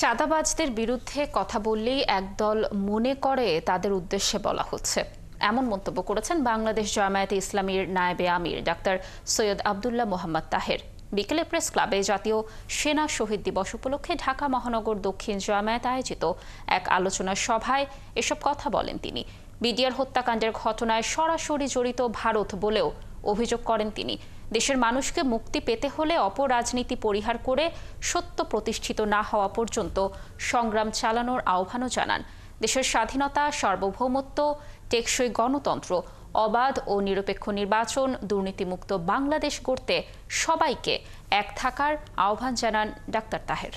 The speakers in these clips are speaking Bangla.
চাঁদাবাজদের বিরুদ্ধে কথা বললেই একদল মনে করে তাদের উদ্দেশ্যে বলা হচ্ছে, এমন মন্তব্য করেছেন বাংলাদেশ জামায়াতে ইসলামীর নায়েবে আমির ডাক্তার সৈয়দ আবদুল্লাহ মোহাম্মদ তাহের। বিকেলে প্রেস ক্লাবে জাতীয় সেনা শহীদ দিবস উপলক্ষে ঢাকা মহানগর দক্ষিণ জামায়াত আয়োজিত এক আলোচনা সভায় এসব কথা বলেন তিনি। বিডিআর হত্যাকাণ্ডের ঘটনায় সরাসরি জড়িত ভারত বলেও অভিযোগ করেন তিনি। দেশের মানুষকে মুক্তি পেতে হলে অপরাজনীতি পরিহার করে সত্য প্রতিষ্ঠিত না হওয়া পর্যন্ত সংগ্রাম চালানোর আহ্বানও জানান। দেশের স্বাধীনতা, সার্বভৌমত্ব, টেকসই গণতন্ত্র, অবাধ ও নিরপেক্ষ নির্বাচন, দুর্নীতিমুক্ত বাংলাদেশ গড়তে সবাইকে এক থাকার আহ্বান জানান ডাক্তার তাহের।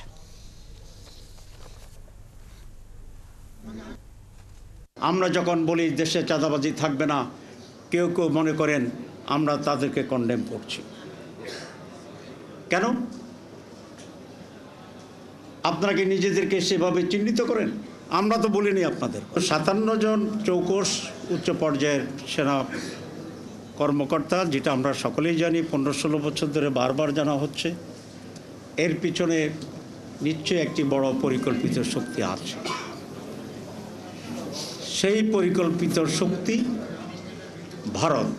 আমরা যখন বলি দেশে চাঁদাবাজি থাকবে না, কেউ কেউ মনে করেন আমরা তাদেরকে কন্ডেম করছি। কেন? আপনারা কি নিজেদেরকে সেভাবে চিহ্নিত করেন? আমরা তো বলিনি আপনাদের। 57 জন চৌকস উচ্চ পর্যায়ের সেনা কর্মকর্তা, যেটা আমরা সকলেই জানি, 15-16 বছর ধরে বারবার জানা হচ্ছে। এর পিছনে নিশ্চয়ই একটি বড় পরিকল্পিত শক্তি আছে। সেই পরিকল্পিত শক্তি ভারত।